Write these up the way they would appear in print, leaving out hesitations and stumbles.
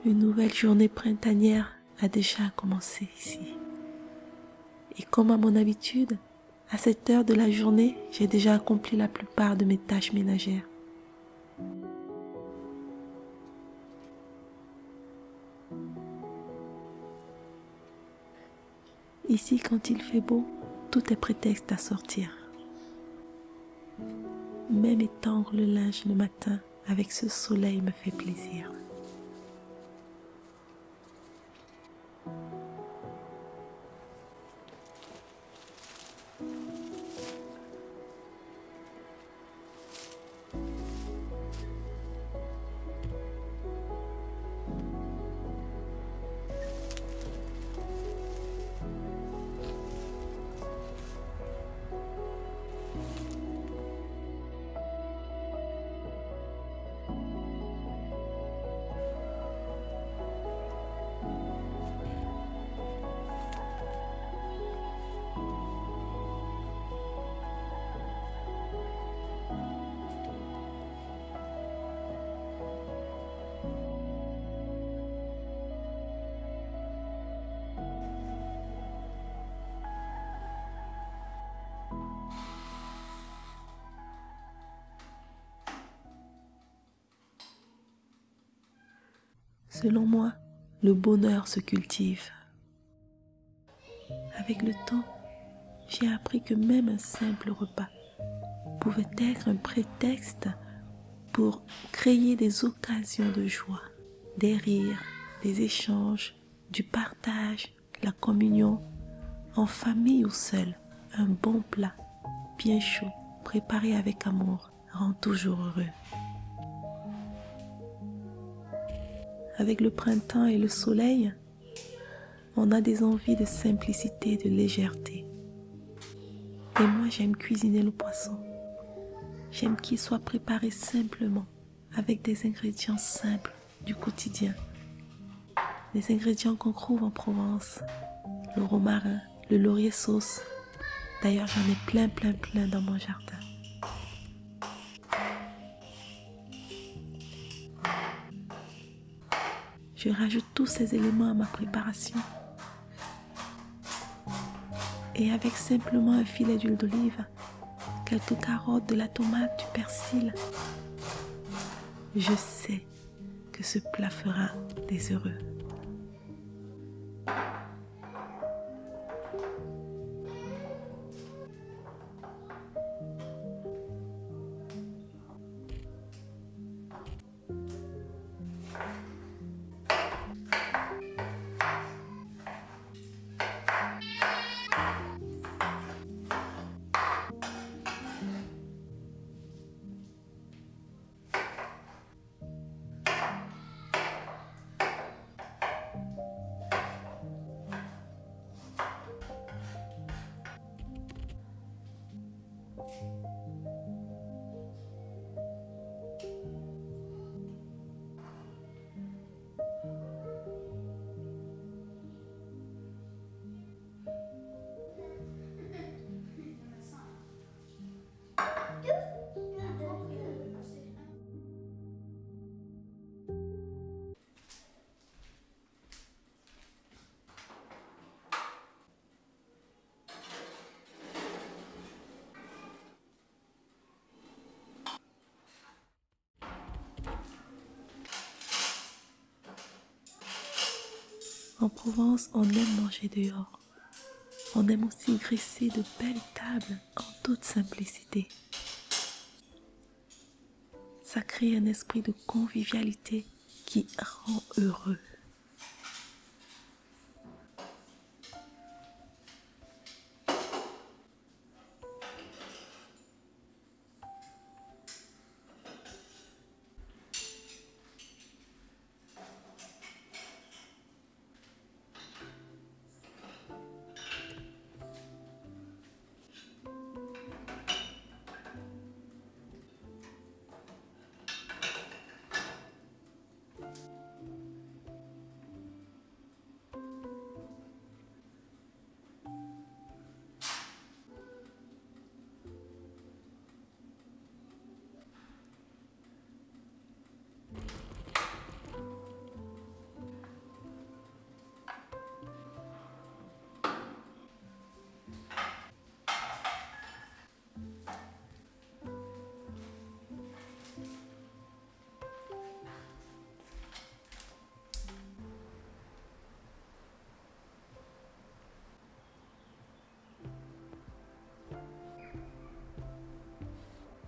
Une nouvelle journée printanière a déjà commencé ici. Et comme à mon habitude, à cette heure de la journée, j'ai déjà accompli la plupart de mes tâches ménagères. Ici, quand il fait beau, tout est prétexte à sortir. Même étendre le linge le matin avec ce soleil me fait plaisir. Selon moi, le bonheur se cultive. Avec le temps, j'ai appris que même un simple repas pouvait être un prétexte pour créer des occasions de joie, des rires, des échanges, du partage, la communion, en famille ou seul. Un bon plat, bien chaud, préparé avec amour, rend toujours heureux. Avec le printemps et le soleil, on a des envies de simplicité, de légèreté. Et moi, j'aime cuisiner le poisson. J'aime qu'il soit préparé simplement, avec des ingrédients simples du quotidien. Des ingrédients qu'on trouve en Provence, le romarin, le laurier sauce. D'ailleurs, j'en ai plein dans mon jardin. Je rajoute tous ces éléments à ma préparation. Et avec simplement un filet d'huile d'olive, quelques carottes, de la tomate, du persil, je sais que ce plat fera des heureux. En Provence, on aime manger dehors. On aime aussi dresser de belles tables en toute simplicité. Ça crée un esprit de convivialité qui rend heureux.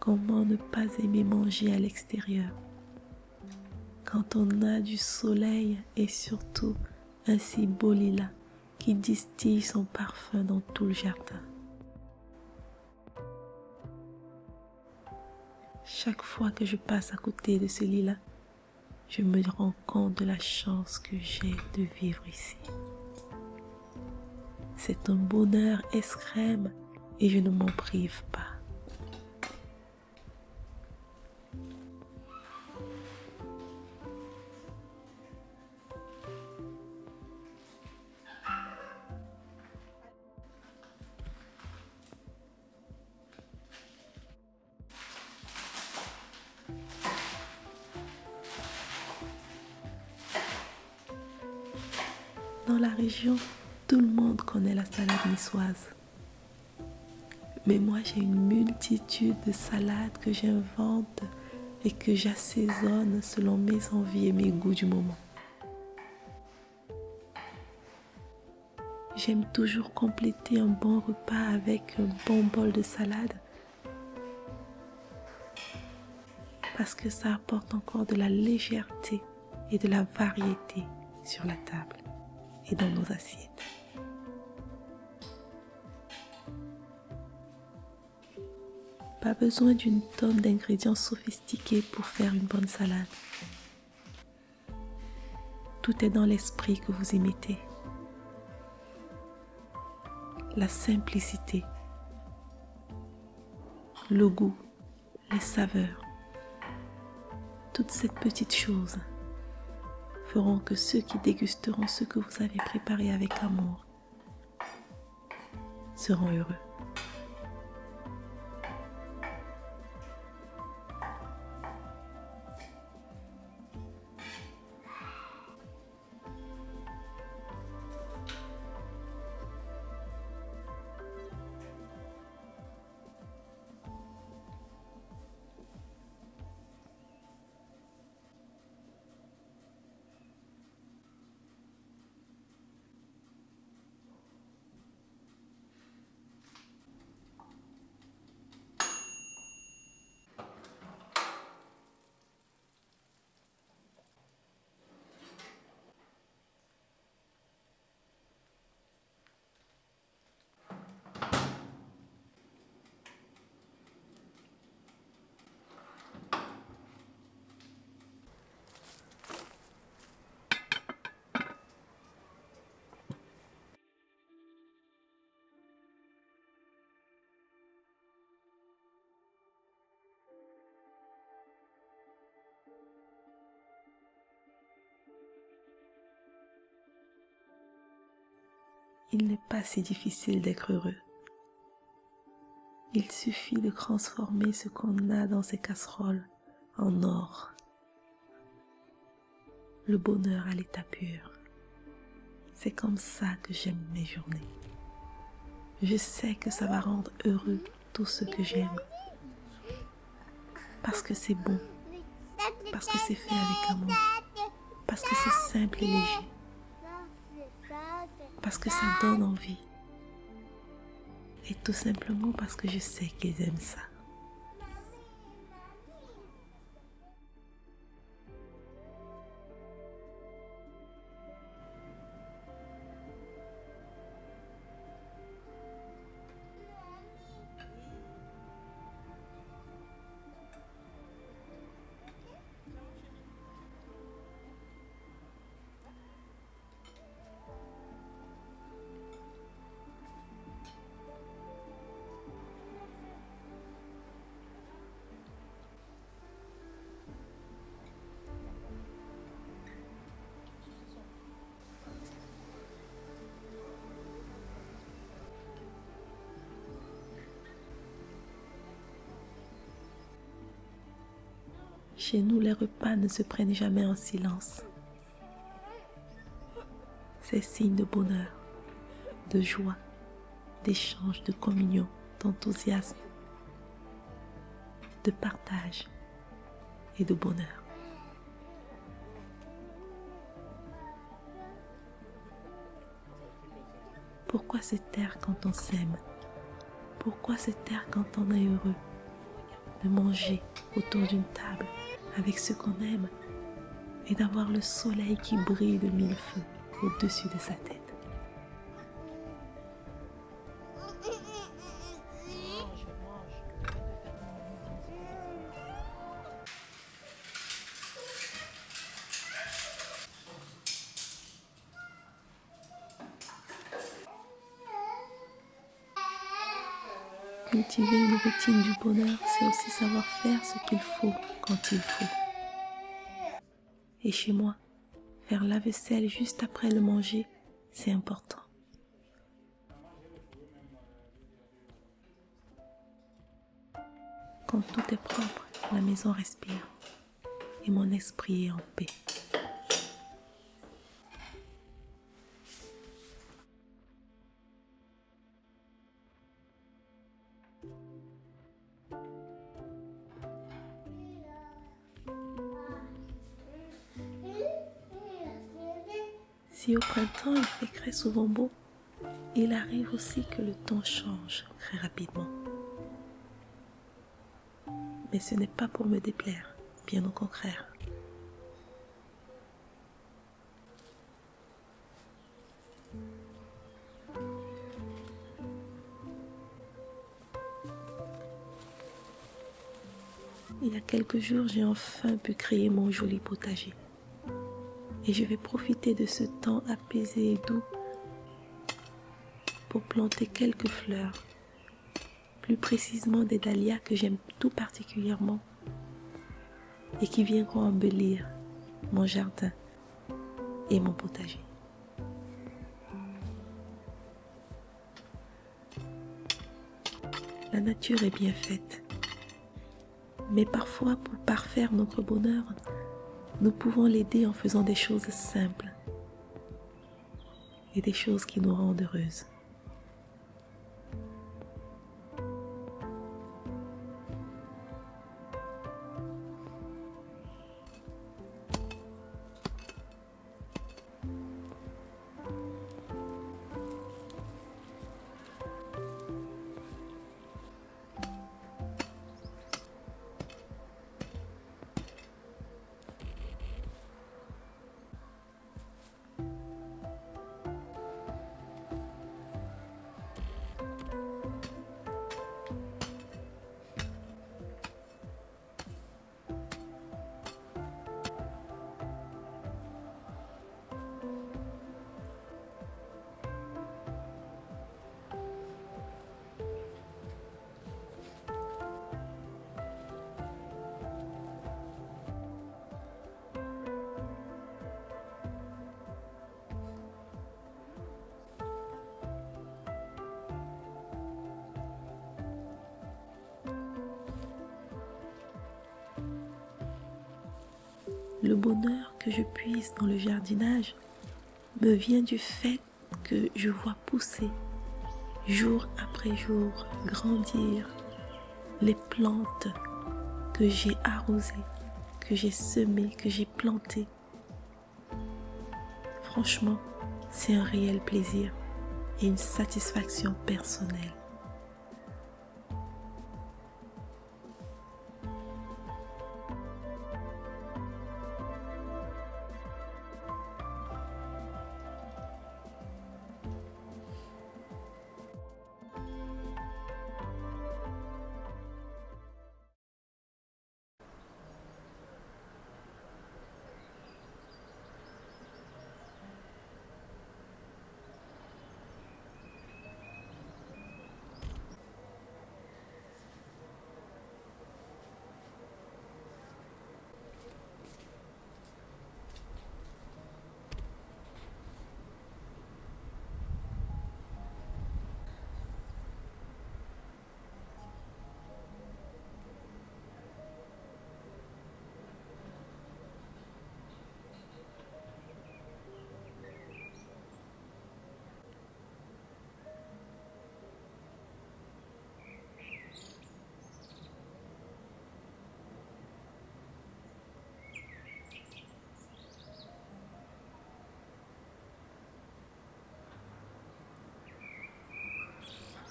Comment ne pas aimer manger à l'extérieur quand on a du soleil et surtout un si beau lilas qui distille son parfum dans tout le jardin. Chaque fois que je passe à côté de ce lilas, je me rends compte de la chance que j'ai de vivre ici. C'est un bonheur extrême et je ne m'en prive pas. Dans la région, tout le monde connaît la salade niçoise. Mais moi, j'ai une multitude de salades que j'invente et que j'assaisonne selon mes envies et mes goûts du moment. J'aime toujours compléter un bon repas avec un bon bol de salade parce que ça apporte encore de la légèreté et de la variété sur la table et dans nos assiettes. Pas besoin d'une tonne d'ingrédients sophistiqués pour faire une bonne salade. Tout est dans l'esprit que vous y mettez. La simplicité, le goût, les saveurs, toutes ces petites choses feront que ceux qui dégusteront ce que vous avez préparé avec amour seront heureux. Il n'est pas si difficile d'être heureux. Il suffit de transformer ce qu'on a dans ces casseroles en or. Le bonheur à l'état pur. C'est comme ça que j'aime mes journées. Je sais que ça va rendre heureux tout ce que j'aime. Parce que c'est bon. Parce que c'est fait avec amour. Parce que c'est simple et léger. Parce que ça donne envie. Et tout simplement parce que je sais qu'ils aiment ça. Chez nous, les repas ne se prennent jamais en silence. C'est signe de bonheur, de joie, d'échange, de communion, d'enthousiasme, de partage et de bonheur. Pourquoi se taire quand on s'aime? Pourquoi se taire quand on est heureux? de manger autour d'une table avec ceux qu'on aime et d'avoir le soleil qui brille de mille feux au-dessus de sa tête. Cultiver une routine du bonheur, c'est aussi savoir faire ce qu'il faut quand il faut. Et chez moi, faire la vaisselle juste après le manger, c'est important. Quand tout est propre, la maison respire et mon esprit est en paix. Si au printemps il fait très souvent beau, il arrive aussi que le temps change très rapidement. Mais ce n'est pas pour me déplaire, bien au contraire. Il y a quelques jours, j'ai enfin pu créer mon joli potager. Et je vais profiter de ce temps apaisé et doux pour planter quelques fleurs, plus précisément des dahlias que j'aime tout particulièrement et qui viendront embellir mon jardin et mon potager. La nature est bien faite, mais parfois pour parfaire notre bonheur, nous pouvons l'aider en faisant des choses simples et des choses qui nous rendent heureuses. Le bonheur que je puise dans le jardinage me vient du fait que je vois pousser, jour après jour, grandir les plantes que j'ai arrosées, que j'ai semées, que j'ai plantées. Franchement, c'est un réel plaisir et une satisfaction personnelle.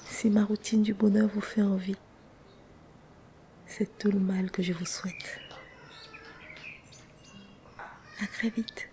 Si ma routine du bonheur vous fait envie, C'est tout le mal que je vous souhaite. À très vite.